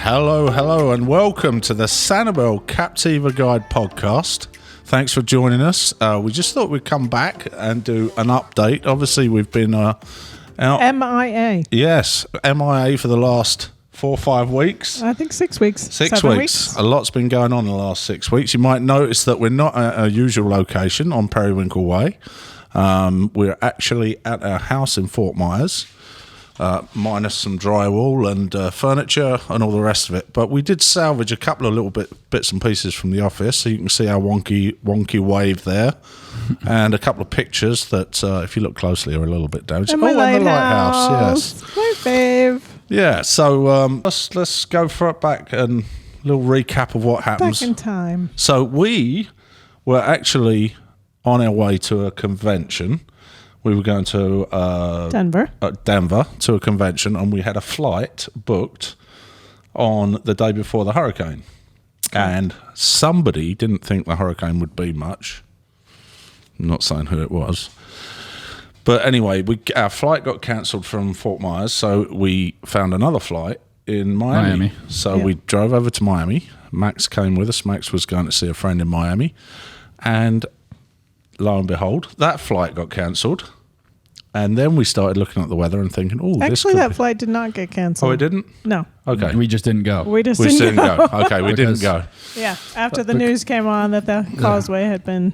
Hello, and welcome to the Sanibel Captiva Guide podcast. Thanks for joining us. We just thought we'd come back and do an update. Obviously, we've been out. MIA. Yes, MIA for the last 4 or 5 weeks. I think 6 weeks. 7 weeks. A lot's been going on in the last 6 weeks. You might notice that we're not at our usual location on Periwinkle Way. We're actually at our house in Fort Myers. Minus some drywall and furniture and all the rest of it. But we did salvage a couple of little bits and pieces from the office, so you can see our wonky wave there, and a couple of pictures that, if you look closely, are a little bit damaged. And the lighthouse. Yes. My fave. Yeah, so let's go for it back and a little recap of what happens. Back in time. So we were actually on our way to a convention. We were going to Denver to a convention, and we had a flight booked on the day before the hurricane. Okay. And somebody didn't think the hurricane would be much. I'm not saying who it was. But anyway, our flight got cancelled from Fort Myers, so we found another flight in Miami. So we drove over to Miami. Max came with us. Max was going to see a friend in Miami. And lo and behold, that flight got cancelled. And then we started looking at the weather and thinking, oh, this could that flight did not get cancelled. Oh, it didn't? No. Okay. We just didn't go. We just didn't go. Okay, we didn't go. Yeah, after the news came on that the causeway had been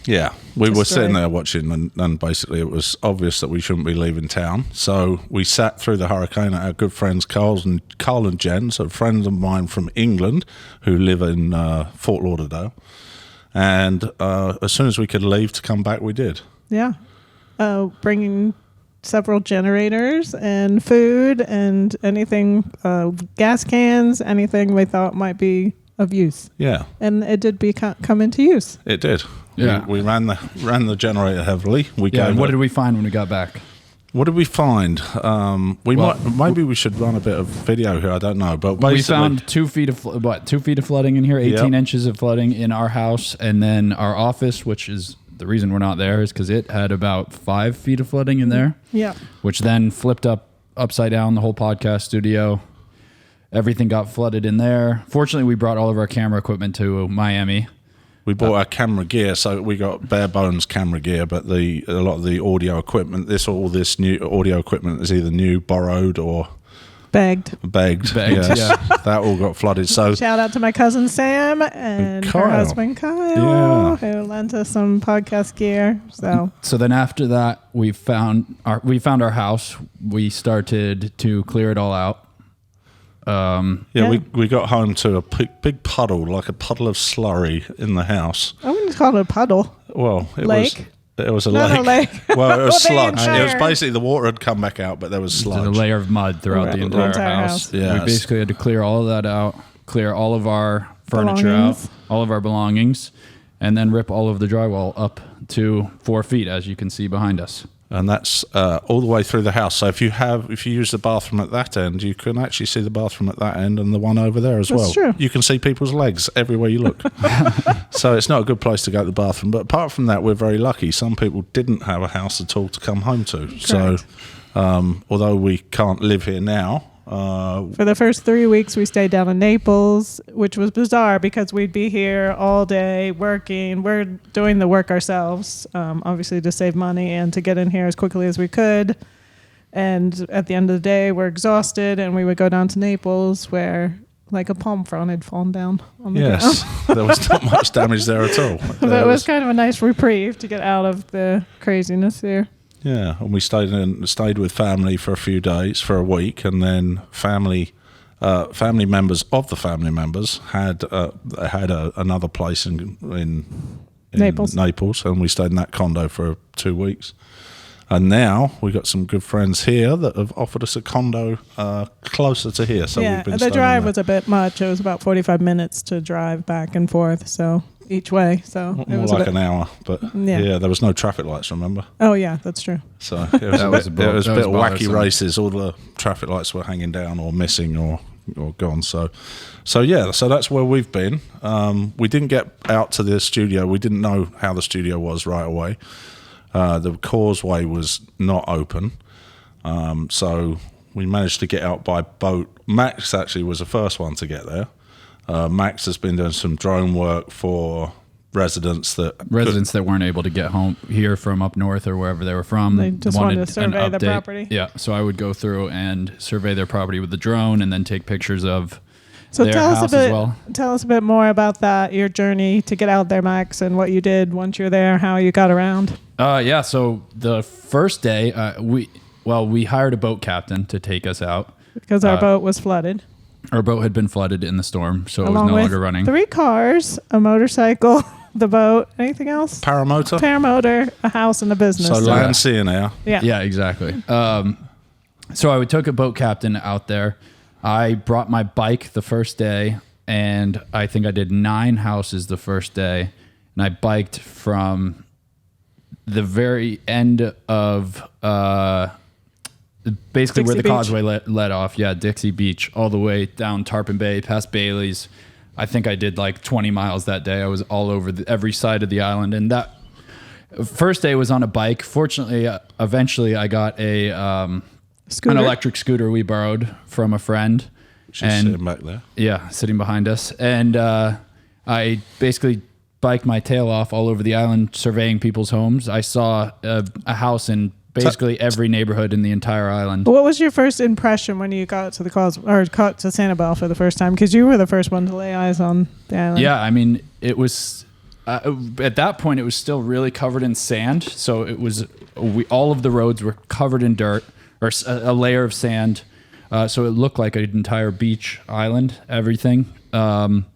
we were sitting there watching, and basically it was obvious that we shouldn't be leaving town. So we sat through the hurricane at our good friends Carl and Jen, so friends of mine from England who live in Fort Lauderdale. And as soon as we could leave to come back, we did. Yeah. Bringing several generators and food and anything, gas cans, anything we thought might be of use. Yeah. And it did come into use. It did. Yeah. We ran the generator heavily. What did we find when we got back? What did we find? Maybe we should run a bit of video here. I don't know, but basically, we found 2 feet of 2 feet of flooding in here, 18 inches of flooding in our house, and then our office, which is the reason we're not there, is because it had about 5 feet of flooding in there. Yeah, which then flipped upside down the whole podcast studio. Everything got flooded in there. Fortunately, we brought all of our camera equipment to Miami. We bought our camera gear, so we got bare bones camera gear, but a lot of the audio equipment, this new audio equipment is either new, borrowed, or begged. Yes, that all got flooded. So shout out to my cousin Sam and her husband Kyle, who lent us some podcast gear. So then after that, we found our house. We started to clear it all out. We got home to a big puddle, like a puddle of slurry in the house. I wouldn't call it a puddle. Well, it was a Not lake. A lake. Well, it was sludge. It was basically the water had come back out, but there was sludge. There's a layer of mud throughout the entire house. Yes. We basically had to clear all of that out, clear all of our furniture out, all of our belongings, and then rip all of the drywall up to 4 feet, as you can see behind us. And that's all the way through the house. So if you use the bathroom at that end, you can actually see the bathroom at that end and the one over there as well. That's true. You can see people's legs everywhere you look. So it's not a good place to go to the bathroom. But apart from that, we're very lucky. Some people didn't have a house at all to come home to. Correct. So although we can't live here now, for the first 3 weeks, we stayed down in Naples, which was bizarre because we'd be here all day working. We're doing the work ourselves, obviously to save money and to get in here as quickly as we could. And at the end of the day, we're exhausted, and we would go down to Naples where like a palm frond had fallen down on the ground. There was not much damage there at all. But it was kind of a nice reprieve to get out of the craziness here. Yeah, and we stayed with family for a week, and then family members of the family members had another place in Naples, and we stayed in that condo for 2 weeks. And now we've got some good friends here that have offered us a condo closer to here. So we've been the drive was a bit much. It was about 45 minutes to drive back and forth. So each way. So it was like an hour, but there was no traffic lights, remember? Oh yeah, that's true. So it was a bit of wacky races. All the traffic lights were hanging down or missing or gone. So that's where we've been. We didn't get out to the studio. We didn't know how the studio was right away. The causeway was not open. So we we managed to get out by boat. Max actually was the first one to get there. Max has been doing some drone work for residents that weren't able to get home here from up north or wherever they were from. They just wanted to survey the property. Yeah, so I would go through and survey their property with the drone and then take pictures of so their tell house us a bit, as well. Tell us a bit more about that, your journey to get out there, Max, and what you did once you're there, how you got around. So the first day, we hired a boat captain to take us out. Because our boat was flooded. Our boat had been flooded in the storm, so it was no longer running. 3 cars, a motorcycle, the boat, anything else? Paramotor, a house, and a business. So land, sea, and air. Yeah, exactly. So I took a boat captain out there. I brought my bike the first day, and I think I did 9 houses the first day. And I biked from the very end of basically Dixie where the Beach. Causeway led off. Yeah, Dixie Beach, all the way down Tarpon Bay, past Bailey's. I think I did like 20 miles that day. I was all over every side of the island. And that first day was on a bike. Fortunately, eventually I got an electric scooter we borrowed from a friend. She's sitting back there. Yeah, sitting behind us. And I basically biked my tail off all over the island surveying people's homes. I saw a house in basically every neighborhood in the entire island. What was your first impression when you got to the got to Sanibel for the first time? Because you were the first one to lay eyes on the island. Yeah, I mean, it was at that point it was still really covered in sand. So it was all of the roads were covered in dirt or a layer of sand. So it looked like an entire beach island, everything, and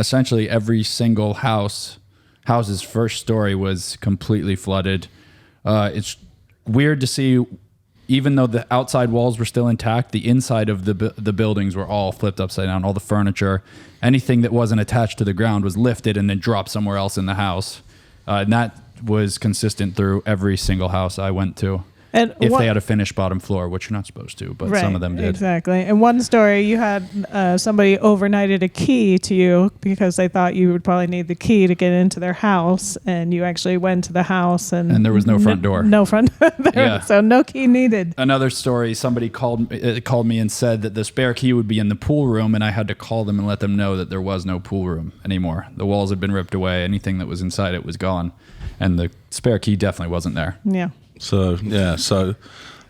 essentially every single house's first story was completely flooded. It's weird to see, even though the outside walls were still intact, the inside of the buildings were all flipped upside down. All the furniture, anything that wasn't attached to the ground was lifted and then dropped somewhere else in the house. And that was consistent through every single house I went to. And if they had a finished bottom floor, which you're not supposed to, but some of them did. Exactly. And one story, you had somebody overnighted a key to you because they thought you would probably need the key to get into their house, and you actually went to the house. And there was no front door. No front door, so no key needed. Another story, somebody called me and said that the spare key would be in the pool room, and I had to call them and let them know that there was no pool room anymore. The walls had been ripped away. Anything that was inside it was gone, and the spare key definitely wasn't there. Yeah. So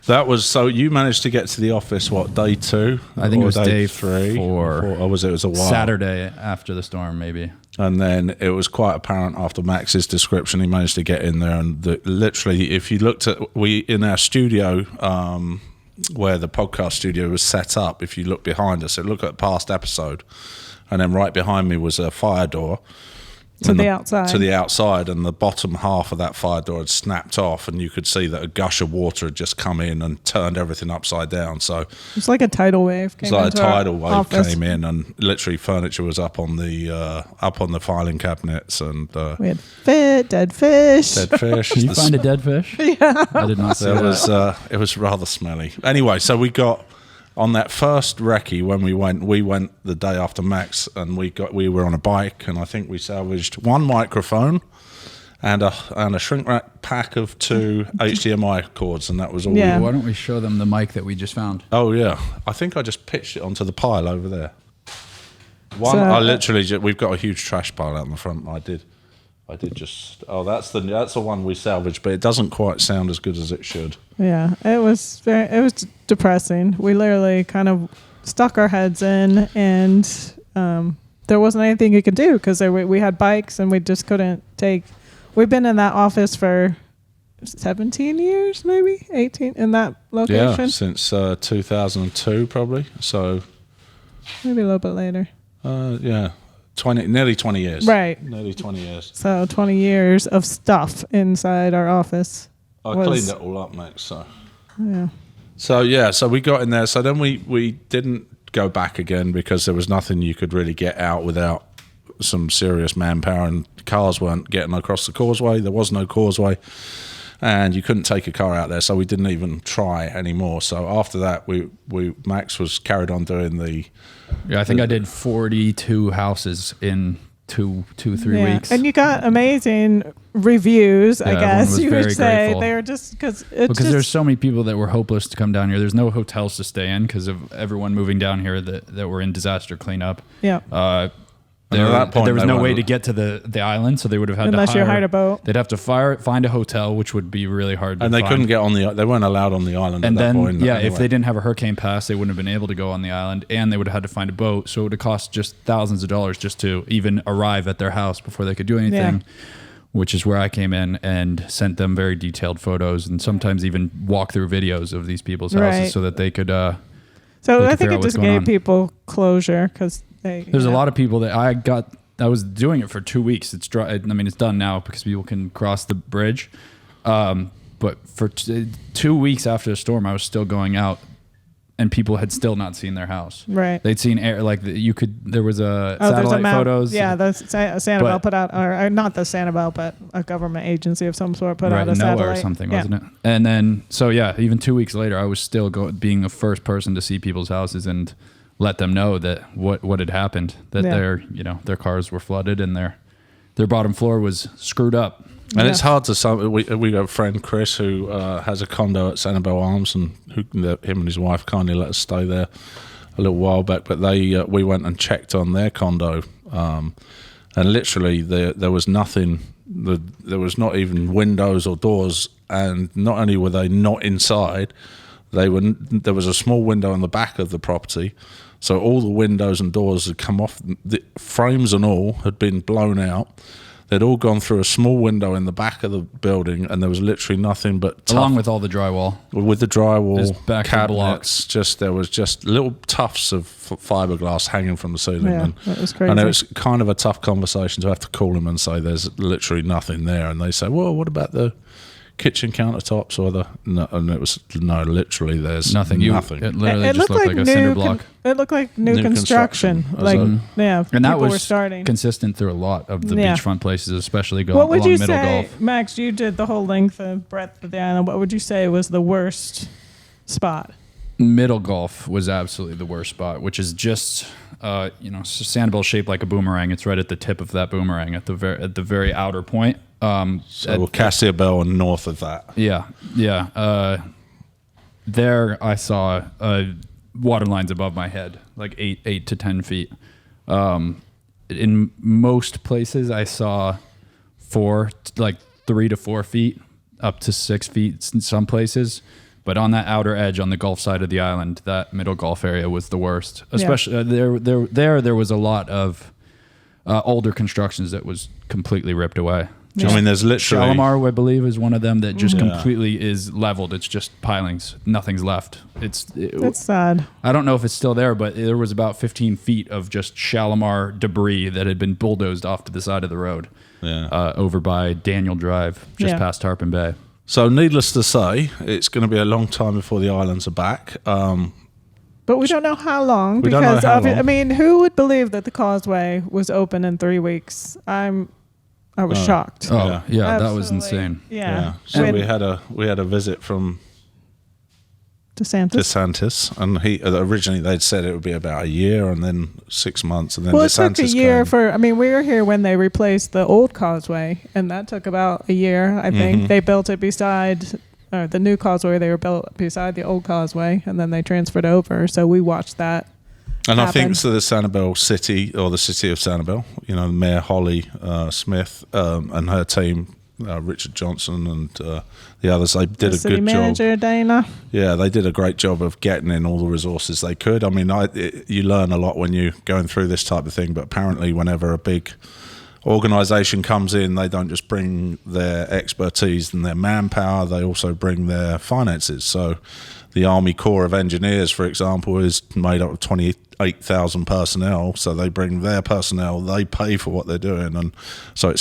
that was, so you managed to get to the office, what, day 2? I think it was day 3. 4. Or was it a while? Saturday after the storm, maybe. And then it was quite apparent after Max's description, he managed to get in there. And literally, if you looked at, in our studio, where the podcast studio was set up, if you look behind us, look at past episode. And then right behind me was a fire door. To the outside, and the bottom half of that fire door had snapped off, and you could see that a gush of water had just come in and turned everything upside down. So it's like a tidal wave. Came in, and literally furniture was up on the filing cabinets, and we had dead fish. Did you find a dead fish? Yeah, I did not see that. It was rather smelly. Anyway, so we got. On that first recce, when we went the day after Max, and we were on a bike, and I think we salvaged 1 microphone and a shrink wrap pack of 2 HDMI cords, and that was all. Yeah. Why don't we show them the mic that we just found? Oh yeah, I think I just pitched it onto the pile over there. We've got a huge trash pile out in the front. I did just. Oh, that's the one we salvaged, but it doesn't quite sound as good as it should. Yeah, it was depressing. We literally kind of stuck our heads in, and there wasn't anything you could do because we had bikes, and we just couldn't take. We've been in that office for 17 years, maybe 18 in that location. Yeah, since 2002, probably. So maybe a little bit later. Yeah. Nearly 20 years. Right. Nearly 20 years. So 20 years of stuff inside our office. I cleaned it all up, Max. So. Yeah. So we got in there. So then we didn't go back again because there was nothing you could really get out without some serious manpower, and cars weren't getting across the causeway. There was no causeway, and you couldn't take a car out there. So we didn't even try anymore. So after that, Max was carried on doing the. Yeah, I think I did 42 houses in 2, 3 weeks. And you got amazing reviews, I guess you would say. Grateful. They were just because there's so many people that were hopeless to come down here. There's no hotels to stay in because of everyone moving down here that were in disaster cleanup. Yeah. There was no way to get to the island, so they would have had unless you hired a boat. They'd have to find a hotel, which would be really hard. And they couldn't get on they weren't allowed on the island. And at that then, point, anyway. if they didn't have a hurricane pass, they wouldn't have been able to go on the island, and they would have had to find a boat. So it would have cost just thousands of dollars just to even arrive at their house before they could do anything. Yeah. Which is where I came in and sent them very detailed photos and sometimes even walkthrough videos of these people's houses so that they could. So I think it just gave people closure because there's a lot of people that I was doing it for 2 weeks. It's dry. I mean, it's done now because people can cross the bridge. But for 2 weeks after the storm, I was still going out, and people had still not seen their house. Right. They'd seen air there was satellite photos. Yeah, the Sanibel put out, or not the Sanibel, but a government agency of some sort put out a satellite. NOAA or something, wasn't it? And then, even 2 weeks later, I was still being the first person to see people's houses and let them know that what had happened, that their cars were flooded and their bottom floor was screwed up. And it's hard to we got a friend Chris who has a condo at Sanibel Arms, and him and his wife kindly let us stay there a little while back. But we went and checked on their condo, and literally there was nothing. There was not even windows or doors, and not only were they not inside, there was a small window in the back of the property. So all the windows and doors had come off, the frames and all had been blown out. They'd all gone through a small window in the back of the building, and there was literally nothing but along with all the drywall. With the drywall, back cabinets, there was just little tufts of fiberglass hanging from the ceiling. Yeah, that was crazy. And it was kind of a tough conversation to have to call them and say there's literally nothing there, and they say, well, what about the kitchen countertops or literally there's nothing. It literally just looked like a cinder block. It looked like new construction. And that was were starting. consistent through a lot of the beachfront places, especially along Middle Gulf. Max, you did the whole length and breadth of the island. What would you say was the worst spot? Middle Gulf was absolutely the worst spot, which is just Sanibel shaped like a boomerang. It's right at the tip of that boomerang at the very outer point. Cassia Bell and north of that. Yeah. There I saw water lines above my head, like 8 to 10 feet. In most places I saw 3 to 4 feet, up to 6 feet in some places. But on that outer edge, on the Gulf side of the island, that Middle Gulf area was the worst. Especially there was a lot of older constructions that was completely ripped away. I mean, there's literally Shalimar, I believe, is one of them that just completely is leveled. It's just pilings. Nothing's left. That's sad. I don't know if it's still there, but there was about 15 feet of just Shalimar debris that had been bulldozed off to the side of the road over by Daniel Drive, just past Tarpon Bay. So needless to say, it's going to be a long time before the islands are back. But we don't know how long. I mean, who would believe that the causeway was open in 3 weeks? I was shocked. Oh yeah, that was insane. Yeah. So we had a visit from DeSantis, and he originally they'd said it would be about a year, and then 6 months, and then DeSantis it took a year we were here when they replaced the old causeway, and that took about a year. I think they built it beside the new causeway. They were built beside the old causeway, and then they transferred over. So we watched that. And I think so the Sanibel city, or the city of Sanibel, Mayor Holly Smith and her team, Richard Johnson and the others, they did a good job. Manager Dana. Yeah, they did a great job of getting in all the resources they could. I mean, you learn a lot when you're going through this type of thing, but apparently whenever a big organisation comes in, they don't just bring their expertise and their manpower, they also bring their finances. So the Army Corps of Engineers, for example, is made up of 28,000 personnel. So they bring their personnel, they pay for what they're doing, and so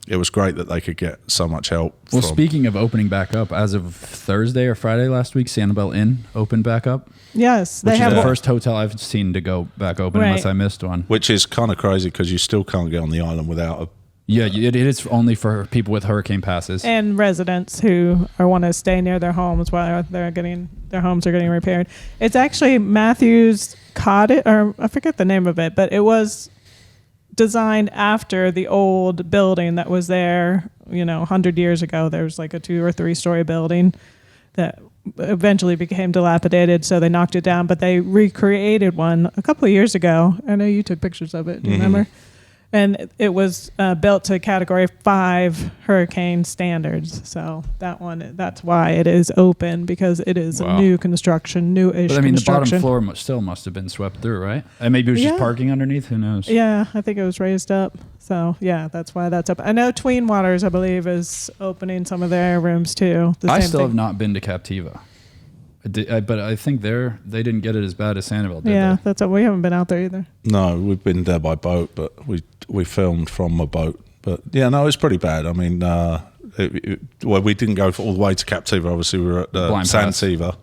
it was great that they could get so much help. Well, speaking of opening back up, as of Thursday or Friday last week, Sanibel Inn opened back up. Yes, they have the first hotel I've seen to go back open, unless I missed one. Which is kind of crazy because you still can't get on the island without a. Yeah, it is only for people with hurricane passes and residents who want to stay near their homes while their homes are getting repaired. It's actually Matthew's Cottage, or I forget the name of it, but it was designed after the old building that was there, 100 years ago. There was like a 2 or 3 story building that eventually became dilapidated, so they knocked it down, but they recreated one a couple of years ago. I know you took pictures of it. Do you remember? And it was built to Category 5 hurricane standards. So that's why it is open, because it is a new construction, new-ish construction. But I mean, the bottom floor still must have been swept through, right? And maybe it was just parking underneath. Who knows? Yeah, I think it was raised up. So, yeah, that's why that's up. I know Tween Waters, I believe, is opening some of their rooms, too. I still have not been to Captiva. But I think they didn't get it as bad as Sanibel did. Yeah, that's what we haven't been out there either. No, we've been there by boat, but we filmed from a boat. But yeah, no, it's pretty bad. I mean, we didn't go all the way to Captiva. Obviously, we were at Sanibel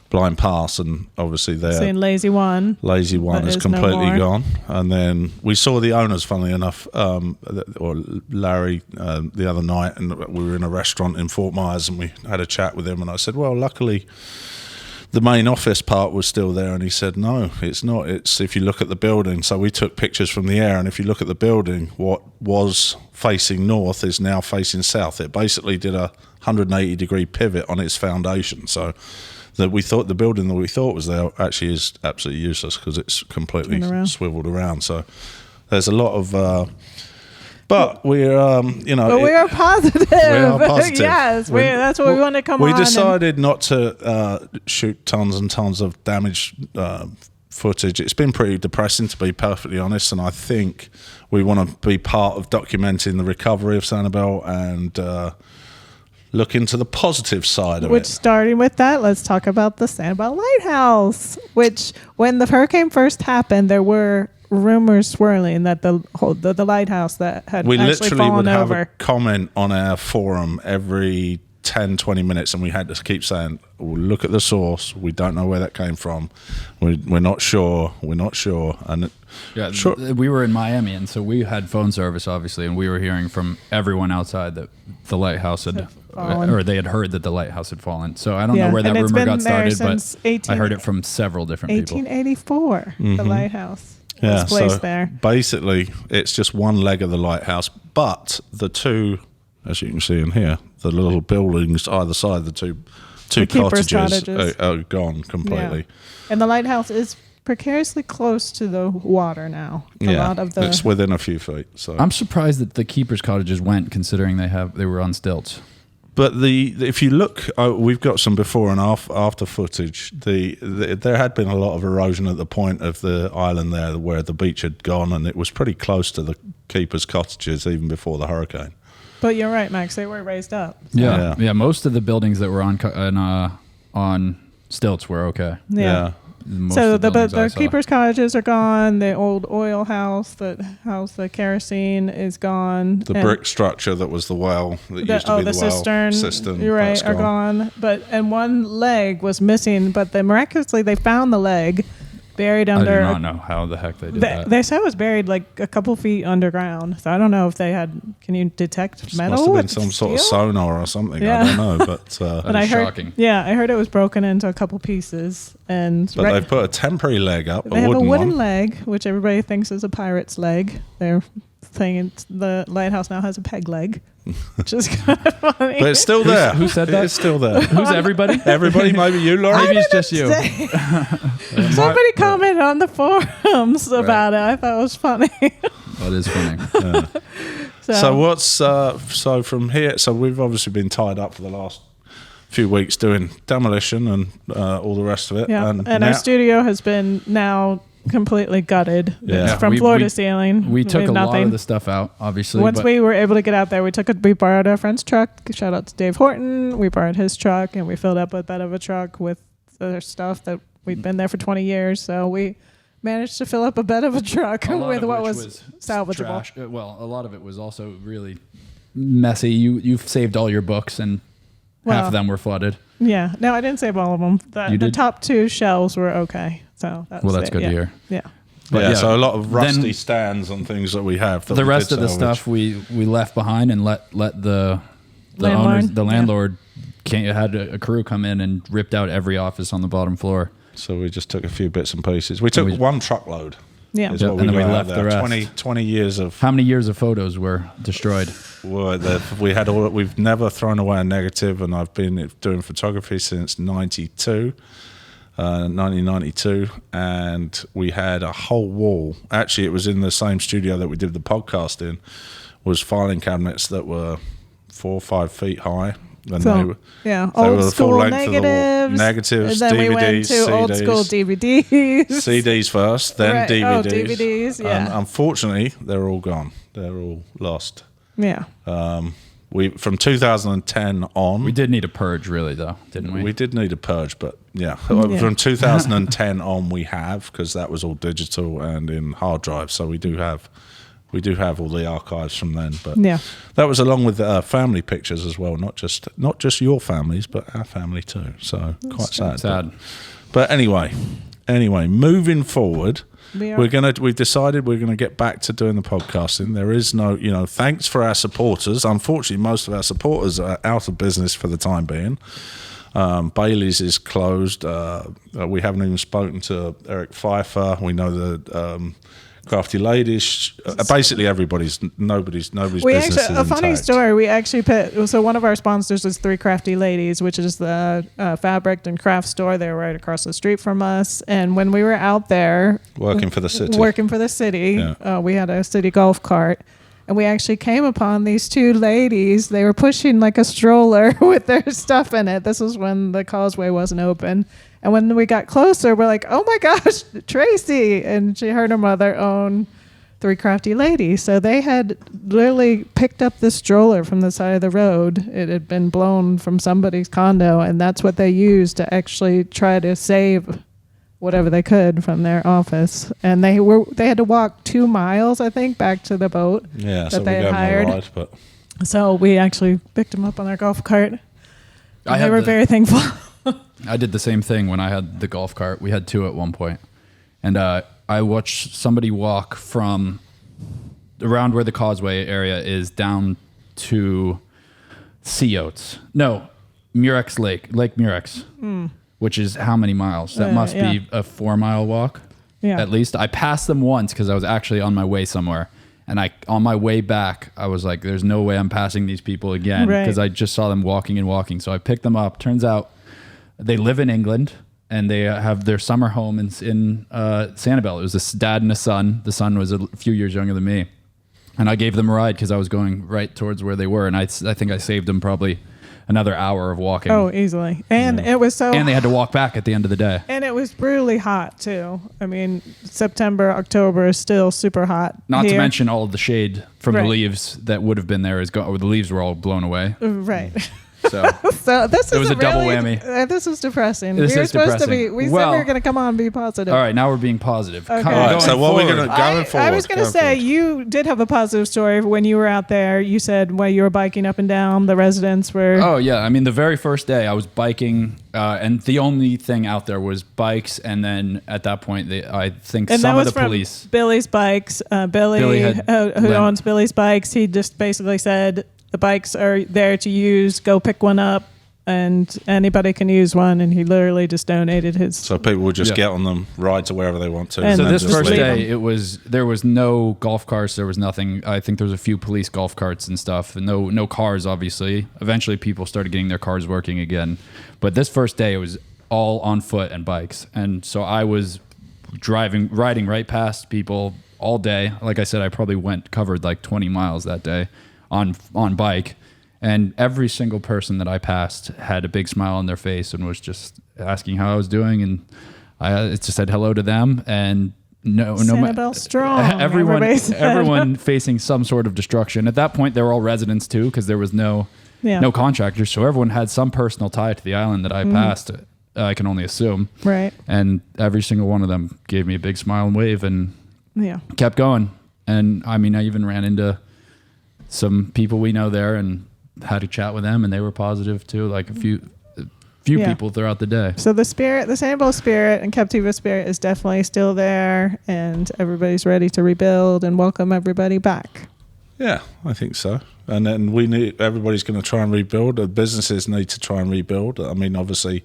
Blind Pass, and obviously there. Seeing Lazy One is completely gone. And then we saw the owners, funnily enough, or Larry, the other night, and we were in a restaurant in Fort Myers, and we had a chat with him, and I said, well, luckily the main office part was still there, and he said, no, it's not. It's if you look at the building. So we took pictures from the air, and if you look at the building, what was facing north is now facing south. It basically did a 180-degree pivot on its foundation. So that we thought the building that we thought was there actually is absolutely useless because it's completely swiveled around. So there's a lot of... But we're, But we are positive. We are positive. Yes, that's what we want to come on. We decided not to shoot tons and tons of damaged footage. It's been pretty depressing, to be perfectly honest, and I think we want to be part of documenting the recovery of Sanibel and look into the positive side of it. Which, starting with that, let's talk about the Sanibel Lighthouse, which when the hurricane first happened, there were rumors swirling that the lighthouse that had we actually literally fallen would have over. a comment on our forum every 10-20 minutes, and we had to keep saying, well, look at the source, we don't know where that came from, we're not sure, and we were in Miami, and so we had phone service obviously, and we were hearing from everyone outside that the lighthouse had fallen, or they had heard that the lighthouse had fallen. So I don't know where that rumor got started, but I heard it from several different people. 1884 the lighthouse Yeah, placed there. Basically, it's just one leg of the lighthouse, but the two, as you can see in here, the little buildings either side, the two cottages are gone completely. Yeah. And the lighthouse is precariously close to the water now. It's within a few feet. So I'm surprised that the keepers' cottages went, considering they were on stilts. But if you look, we've got some before and after footage. There had been a lot of erosion at the point of the island there where the beach had gone, and it was pretty close to the keepers' cottages even before the hurricane. But you're right, Max. They were raised up. So. Yeah. Most of the buildings that were on stilts were okay. Yeah. So the keepers' cottages are gone. The old oil house that housed the kerosene is gone. The brick structure that was the well that used to be the cistern. You're right, are gone. And one leg was missing, but miraculously they found the leg buried under. I do not know how the heck they did that. They said it was buried like a couple feet underground. So I don't know if they had. Can you detect metal? Must have been some sort of sonar or something. Yeah. I don't know, but that is shocking. Yeah, I heard it was broken into a couple pieces, but they've put a temporary leg up. They have a wooden leg, which everybody thinks is a pirate's leg. They're saying the lighthouse now has a peg leg. Which is kind of funny. But it's still there. Who said that? It's still there. Who's everybody? Everybody, maybe you, Laura? Maybe it's just you. Somebody commented on the forums about it. I thought it was funny. That is funny. Yeah. So from here, so we've obviously been tied up for the last few weeks doing demolition and all the rest of it. Yeah. And our studio has been now completely gutted from floor to ceiling. We took a lot of the stuff out, obviously. Once we were able to get out there, we borrowed our friend's truck. Shout out to Dave Horton. We borrowed his truck, and we filled up a bed of a truck with the stuff that we'd been there for 20 years. So we managed to fill up a bed of a truck with what was salvageable. Trash. Well, a lot of it was also really messy. You've saved all your books, and half of them were flooded. Yeah. No, I didn't save all of them. The top 2 shelves were okay. So that's good to hear. Yeah. But so a lot of rusty stands and things that we have. The rest of the stuff we left behind and let the landlord had a crew come in and ripped out every office on the bottom floor. So we just took a few bits and pieces. We took one truckload. Yeah. is what and then we got out left there. the rest. 20 years of. How many years of photos were destroyed? We had all. We've never thrown away a negative, and I've been doing photography since 1992, and we had a whole wall. Actually, it was in the same studio that we did the podcast in. Was filing cabinets that were 4 or 5 feet high. And old school negatives. Negatives, and then DVDs, we went to CDs. old school DVDs. CDs first, then Right. DVDs. Oh, DVDs, yeah. And unfortunately, they're all gone. They're all lost. Yeah. From 2010 on. We did need a purge, really, though, didn't we? We did need a purge, but yeah. From 2010 on, we have, because that was all digital and in hard drives. So we do have all the archives from then. But that was along with family pictures as well, not just your families, but our family too. So quite sad. But anyway, moving forward. We've decided we're gonna get back to doing the podcasting. There is no, thanks for our supporters. Unfortunately, most of our supporters are out of business for the time being. Bailey's is closed. We haven't even spoken to Eric Pfeiffer. We know that Crafty Ladies. Basically, nobody's business is intact. A funny story. We actually so one of our sponsors is Three Crafty Ladies, which is the fabric and craft store. They're right across the street from us. And when we were out there working for the city, we had a city golf cart. And we actually came upon these 2 ladies. They were pushing like a stroller with their stuff in it. This was when the causeway wasn't open. And when we got closer, we're like, oh my gosh, Tracy. And she heard her mother own Three Crafty Ladies. So they had literally picked up this stroller from the side of the road. It had been blown from somebody's condo. And that's what they used to actually try to save whatever they could from their office. And they had to walk 2 miles, I think, back to the boat that they had hired. So we actually picked them up on our golf cart. They were very thankful. I did the same thing when I had the golf cart. We had 2 at one point. And I watched somebody walk from around where the causeway area is down to Sea Oats. No, Murex Lake Murex. Which is how many miles? That must be a 4-mile walk, at least. I passed them once because I was actually on my way somewhere. And on my way back, I was like, there's no way I'm passing these people again because I just saw them walking and walking. So I picked them up. Turns out they live in England and they have their summer home in Sanibel. It was a dad and a son. The son was a few years younger than me. And I gave them a ride because I was going right towards where they were. And I think I saved them probably another hour of walking. Oh, easily. And it was so... And they had to walk back at the end of the day. And it was brutally hot, too. I mean, September, October is still super hot. Not to mention all of the shade from the leaves that would have been there. Or the leaves were all blown away. Right. So this it was a double whammy. This is depressing. We were supposed to be... We said we were going to come on and be positive. All right, now we're being positive. Okay. All right, so what are we going to... Going forward. I was going to say, you did have a positive story when you were out there. You said while you were biking up and down, the residents were... Oh, yeah. I mean, the very first day I was biking, and the only thing out there was bikes, and then at that point, I think some of the police... Billy's Bikes. Billy who owns Billy's Bikes, he just basically said... The bikes are there to use. Go pick one up, and anybody can use one. And he literally just donated his. So people would just get on them, ride to wherever they want to. And so this first day, them. there was no golf carts. There was nothing. I think there was a few police golf carts and stuff. And no cars, obviously. Eventually, people started getting their cars working again. But this first day, it was all on foot and bikes. And so I was riding right past people all day. Like I said, I probably covered like 20 miles that day. On bike, and every single person that I passed had a big smile on their face and was just asking how I was doing, and I just said hello to them. And Sanibel strong. Everyone facing some sort of destruction. At that point, they were all residents too, because there was no contractors, so everyone had some personal tie to the island that I passed. I can only assume. Right. And every single one of them gave me a big smile and wave, and kept going. And I mean, I even ran into some people we know there and had a chat with them, and they were positive too, like a few people throughout the day. So the Sanibel spirit and Captiva spirit is definitely still there, and everybody's ready to rebuild and welcome everybody back. Yeah, I think so. And then everybody's going to try and rebuild. The businesses need to try and rebuild. I mean, obviously,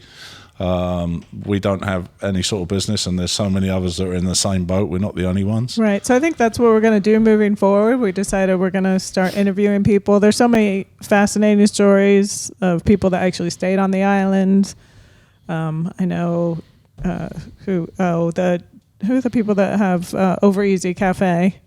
We don't have any sort of business, and there's so many others that are in the same boat. We're not the only ones. Right. So I think that's what we're going to do moving forward. We decided we're going to start interviewing people. There's so many fascinating stories of people that actually stayed on the island. I know who are the people that have Over Easy Cafe?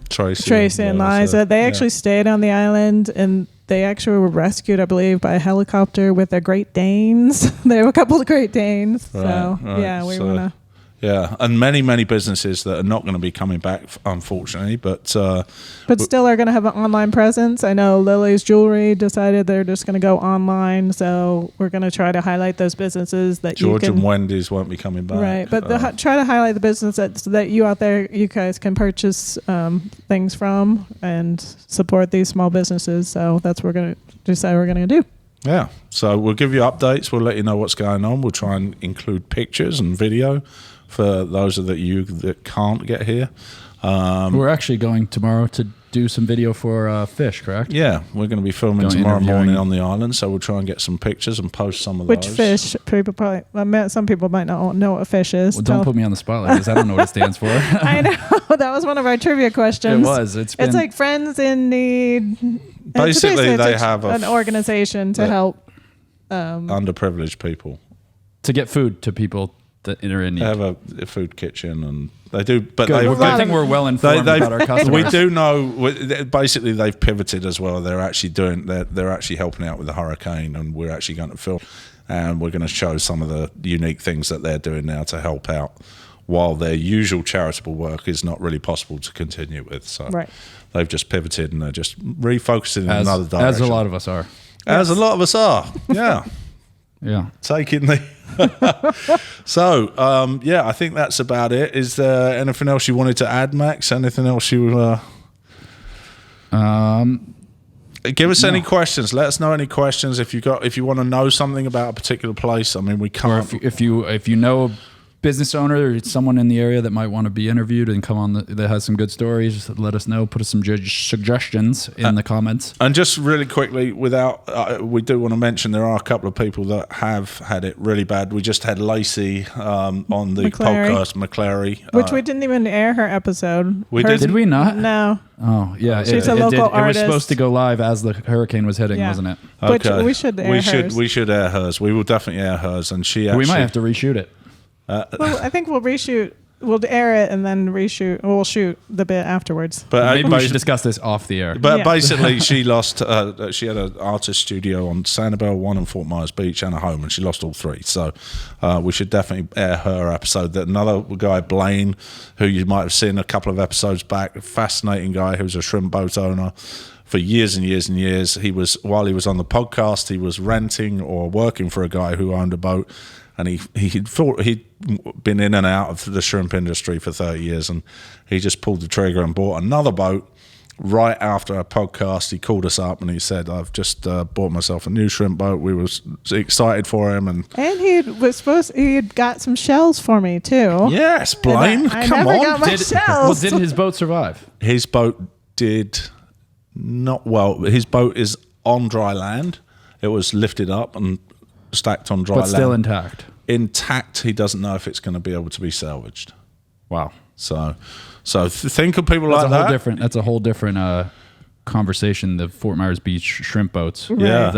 Tracy and Liza. They actually stayed on the island, and they actually were rescued, I believe, by a helicopter with their Great Danes. They have a couple of Great Danes. Right. Yeah, we want to. Yeah, and many businesses that are not going to be coming back, unfortunately, but still are going to have an online presence. I know Lily's Jewelry decided they're just going to go online, so we're going to try to highlight those businesses that George and Wendy's won't be coming back. Right, but try to highlight the business that you out there, you guys can purchase things from and support these small businesses. So that's what we're going to decide we're going to do. Yeah, so we'll give you updates. We'll let you know what's going on. We'll try and include pictures and video for those of you that can't get here. We're actually going tomorrow to do some video for fish, correct? Yeah, we're going to be filming tomorrow morning on the island, so we'll try and get some pictures and post some of Which those. Which fish? Some people might not know what a fish is. Well, don't put me on the spotlight because I don't know what it stands for. I know. That was one of our trivia questions. It was. It's like Friends in Need. Basically, they have an organization to help underprivileged people. To get food to people that are in need. They have a food kitchen, and they do. But I think we're well informed about our customers. We do know. Basically, they've pivoted as well. They're actually they're actually helping out with the hurricane, and we're actually going to film, and we're going to show some of the unique things that they're doing now to help out, while their usual charitable work is not really possible to continue with. So they've just pivoted and they're just refocusing in another direction. As a lot of us are. As a lot of us are. Yeah. Yeah. Taking the. So, I think that's about it. Is there anything else you wanted to add, Max? Anything else you. Give us any questions. Let us know any questions if you want to know something about a particular place. I mean, we can't. Or if you know a business owner or someone in the area that might want to be interviewed and come on that has some good stories, let us know. Put us some suggestions in the comments. And just really quickly, we do want to mention there are a couple of people that have had it really bad. We just had Lacey on the podcast, McClary, which we didn't even air her episode. Did we not? No. Oh yeah, she's a local artist. It was supposed to go live as the hurricane was hitting, wasn't it? Okay. Which we should air hers. We should air hers. We will definitely air hers, and we might have to reshoot it. Well, I think we'll reshoot. We'll air it and then reshoot. We'll shoot the bit afterwards. But maybe we should discuss this off the air. But basically, she lost. She had an artist studio on Sanibel, one in Fort Myers Beach, and a home, and she lost all three. So we should definitely air her episode. That another guy, Blaine, who you might have seen a couple of episodes back, a fascinating guy who's a shrimp boat owner. For years and years and years, while he was on the podcast, he was renting or working for a guy who owned a boat. And he thought he'd been in and out of the shrimp industry for 30 years, and he just pulled the trigger and bought another boat right after our podcast. He called us up and he said, "I've just bought myself a new shrimp boat." We were excited for him, and he had got some shells for me too. Yes, Blaine, I come never on. got my shells. Did his boat survive? His boat did not well. His boat is on dry land. It was lifted up and stacked on dry land. But still intact. Intact, he doesn't know if it's going to be able to be salvaged. Wow. So think of people like that. That's a whole different conversation. The Fort Myers Beach shrimp boats. Right. Yeah.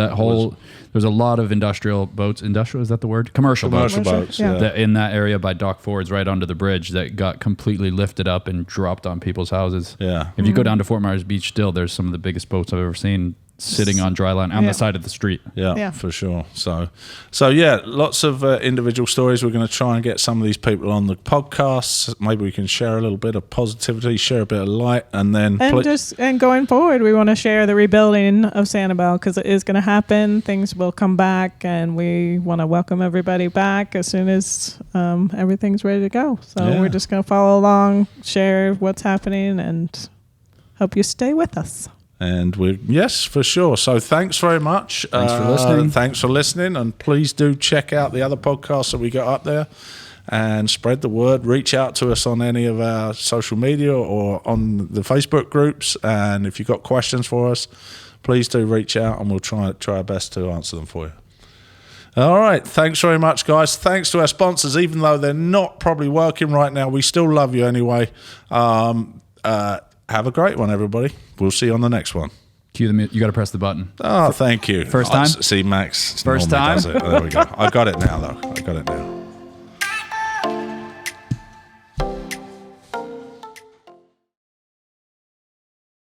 There's a lot of industrial boats. Industrial, is that the word? Commercial boats. Yeah. That in that area by Dock Fords, right under the bridge, that got completely lifted up and dropped on people's houses. Yeah. If you go down to Fort Myers Beach, still there's some of the biggest boats I've ever seen sitting on dry land on the side of the street. Yeah, for sure. So yeah, lots of individual stories. We're going to try and get some of these people on the podcasts. Maybe we can share a little bit of positivity, share a bit of light, and then and going forward, we want to share the rebuilding of Sanibel because it is going to happen. Things will come back, and we want to welcome everybody back as soon as everything's ready to go. So we're just going to follow along, share what's happening, and hope you stay with us. And yes, for sure. So thanks very much. Thanks for listening. Thanks for listening. And please do check out the other podcasts that we got up there and spread the word. Reach out to us on any of our social media or on the Facebook groups. And if you've got questions for us, please do reach out and we'll try our best to answer them for you. All right. Thanks very much, guys. Thanks to our sponsors, even though they're not probably working right now. We still love you anyway. Have a great one, everybody. We'll see you on the next one. Cue the you got to press the button. Oh, thank you. First time? See, Max. First time? Does it. There we go. I got it now, though. I got it now.